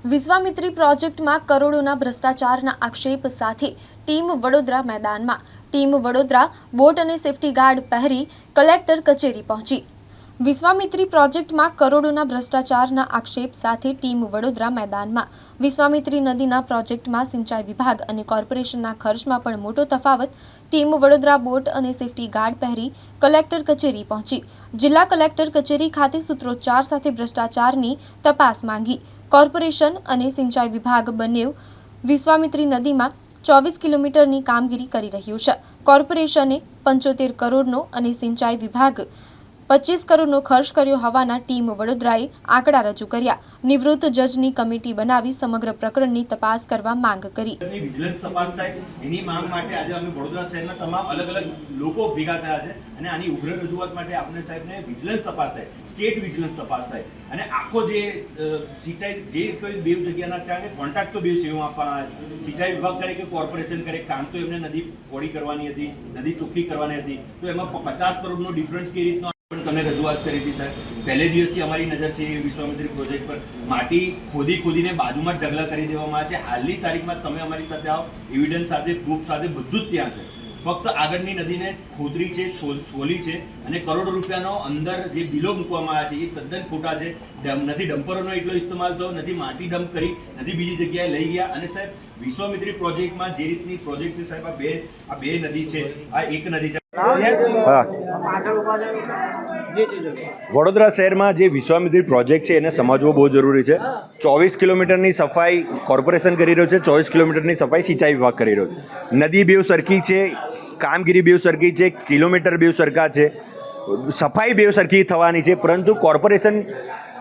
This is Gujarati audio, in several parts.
વિશ્વામિત્રી પ્રોજેક્ટમાં કરોડોના ભ્રષ્ટાચારના આક્ષેપ સાથે ટીમ વડોદરા મેદાનમાં ટીમ વડોદરા બોટ અને સેફટી ગાર્ડ પહેરી કલેક્ટર કચેરી પહોંચી। વિશ્વામિત્રી પ્રોજેક્ટમાં કરોડોના ભ્રષ્ટાચારના આક્ષેપ સાથે ટીમ વડોદરા મેદાનમાં વિશ્વામિત્રી નદીના પ્રોજેક્ટમાં સિંચાઈ વિભાગ અને કોર્પોરેશનના ખર્ચમાં પણ મોટો તફાવત। ટીમ વડોદરા બોટ અને સેફટી ગાર્ડ પહેરી કલેક્ટર કચેરી પહોંચી। જિલ્લા કલેક્ટર કચેરી ખાતે સૂત્રોચ્ચાર સાથે ભ્રષ્ટાચારની તપાસ માંગી। કોર્પોરેશન અને સિંચાઈ વિભાગ બંને વિશ્વામિત્રી નદીમાં 24 કિલોમીટરની કામગીરી કરી રહ્યું છે। કોર્પોરેશને 75 કરોડનો અને સિંચાઈ વિભાગ 25 કરોડનો ખર્ચ કર્યો હોવાના ટીમ વડોદરાએ આંકડા રજૂ કર્યા। નિવૃત્ત જજની કમિટી બનાવી સમગ્ર પ્રકરણની તપાસ કરવા માંગ કરી। વિજિલન્સ તપાસ થાય એની માંગ માટે આજે અમે વડોદરા શહેરના તમામ અલગ અલગ લોકો ભેગા થયા છે અને આની ઉગ્ર રજૂઆત માટે આપણે સાહેબને વિજિલન્સ તપાસ થાય, સ્ટેટ વિજિલન્સ તપાસ થાય અને આખો જે સિંચાઈ જે કોઈ બે જગ્યાના કારણ કે કોન્ટ્રાક્ટ તો બે સેવા આપવાના, સિંચાઈ વિભાગ કરે કે કોર્પોરેશન કરે, કામ તો એમને નદી પોળી કરવાની હતી, નદી ચોખ્ખી કરવાની હતી, તો એમાં 50 કરોડનો ડિફરન્સ કેવી રીતનો તમને રજૂઆત કરી હતી સાહેબ। પહેલે દિવસથી અમારી નજર છે વિશ્વામિત્રી પ્રોજેક્ટ પર માટી ખોદીને બાજુમાં ઢગલા કરી દેવામાં આવે છે। હાલની તારીખમાં તમે અમારી સાથે આવો, એવિડન્સ સાથે, પ્રૂફ સાથે બધું જ ત્યાં છે। ફક્ત આગળની નદીને ખોદરી છે, છોલી છે અને કરોડો રૂપિયાનો અંદર જે બિલો મૂકવામાં આવ્યા છે એ તદ્દન ખોટા છે। નથી ડમ્પરોનો એટલો ઇસ્તેમાલ થયો, નથી માટી ડમ્પ કરી, નથી બીજી જગ્યાએ લઈ ગયા। અને સાહેબ વિશ્વામિત્રી પ્રોજેક્ટમાં જે રીતની પ્રોજેક્ટ છે સાહેબ, આ બે નદી છે, આ એક નદી છે। વડોદરા શહેરમાં જે વિશ્વામિત્રી પ્રોજેક્ટ છે એને સમજવો બહુ જરૂરી છે। 24 કિલોમીટરની સફાઈ કોર્પોરેશન કરી રહ્યું છે, 24 કિલોમીટરની સફાઈ સિંચાઈ વિભાગ કરી રહ્યો છે। નદી બેવ સરખી છે, કામગીરી બેવ સરખી છે, કિલોમીટર બેવ સરખા છે, સફાઈ બેવ સરખી થવાની છે, પરંતુ કોર્પોરેશન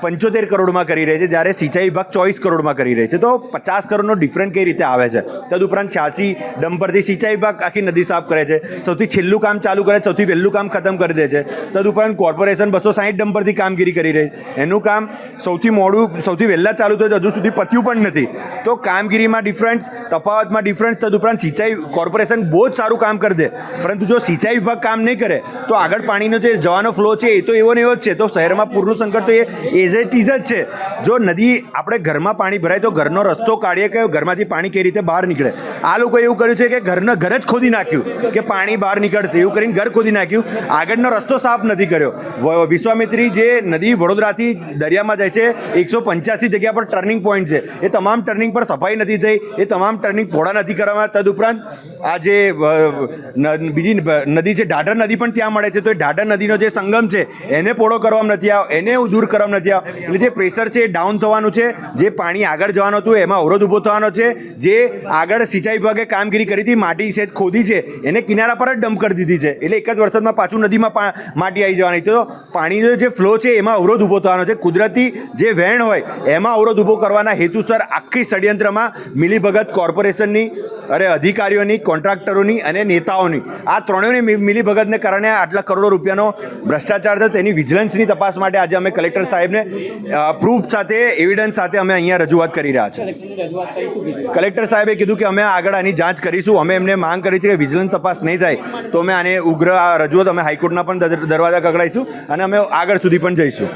75 કરોડમાં કરી રહી છે જ્યારે સિંચાઈ વિભાગ 24 કરોડમાં કરી રહી છે। તો 50 કરોડનો ડિફરન્ટ કઈ રીતે આવે છે? તદુપરાંત 86 ડમ્પરથી સિંચાઈ વિભાગ આખી નદી સાફ કરે છે, સૌથી છેલ્લું કામ ચાલુ કરે, સૌથી વહેલું કામ ખતમ કરી દે છે। તદુપરાંત કોર્પોરેશન 260 ડમ્પરથી કામગીરી કરી રહી છે, એનું કામ સૌથી મોડું, સૌથી વહેલા ચાલુ થયું, હજુ સુધી પત્યું પણ નથી। તો કામગીરીમાં ડિફરન્સ, તફાવતમાં ડિફરન્સ। તદુપરાંત સિંચાઈ કોર્પોરેશન બહુ જ સારું કામ કરી દે, પરંતુ જો સિંચાઈ વિભાગ કામ નહીં કરે તો આગળ પાણીનો જે જવાનો ફ્લો છે એ તો એવો ને એવો જ છે। તો શહેરમાં પૂરનું સંકટ તો એ એઝ ઇટ ઇઝ જ છે। જો નદી આપણે ઘરમાં પાણી ભરાય તો ઘરનો રસ્તો કાઢીએ કે ઘરમાંથી પાણી કઈ રીતે બહાર નીકળે। આ લોકો એવું કર્યું છે કે ઘર જ ખોદી નાખ્યું કે પાણી બહાર નીકળશે, એવું કરીને ઘર ખોદી નાખ્યું, આગળનો રસ્તો સાફ નથી કર્યો। વિશ્વામિત્રી જે નદી વડોદરાથી દરિયામાં જાય છે, 185 જગ્યા પર ટર્નિંગ પોઈન્ટ છે, એ તમામ ટર્નિંગ પર સફાઈ નથી થઈ, એ તમામ ટર્નિંગ પહોળા નથી કરવામાં। તદુપરાંત આ જે બીજી નદી છે ઢાઢર નદી પણ ત્યાં મળે છે, તો એ ઢાઢર નદીનો જે સંગમ છે એને પહોળો કરવામાં નથી આવ્યો, એને દૂર કરવામાં નથી આવ્યો। એટલે જે પ્રેશર છે એ ડાઉન થવાનું છે, જે પાણી આગળ જવાનું હતું એમાં અવરોધ ઊભો થવાનો છે। જે આગળ સિંચાઈ વિભાગે કામગીરી કરી હતી, માટી છે ખોદી છે એને કિનારા પર જ ડમ્પ કરી દીધી છે, એટલે એક જ વરસાદમાં પાછું નદીમાં માટી આવી જવાની। તો પાણીનો જે ફ્લો છે એમાં અવરોધ ઊભો થવાનો છે। કુદરતી જે વહેણ હોય એમાં અવરોધ ઊભો કરવાના હેતુસર આખી ષડયંત્રમાં મિલીભગત કોર્પોરેશનની, અધિકારીઓની, કોન્ટ્રાક્ટરોની અને નેતાઓની, આ ત્રણેયની મિલીભગતને કારણે આટલા કરોડો રૂપિયાનો ભ્રષ્ટાચાર થયો। તેની વિજિલન્સની તપાસ માટે આજે અમે કલેક્ટર સાહેબને પ્રૂફ સાથે, એવિડન્સ સાથે અમે અહીંયા રજૂઆત કરી રહ્યા છીએ। કલેક્ટર સાહેબે કીધું કે અમે આગળ આની જાંચ કરીશું। અમે એમને માંગ કરી છે કે વિજિલન્સ તપાસ નહીં થાય તો અમે આને ઉગ્ર રજૂઆત અમે હાઈકોર્ટના પણ દરવાજા ખખડાવીશું અને અમે આગળ સુધી પણ જઈશું।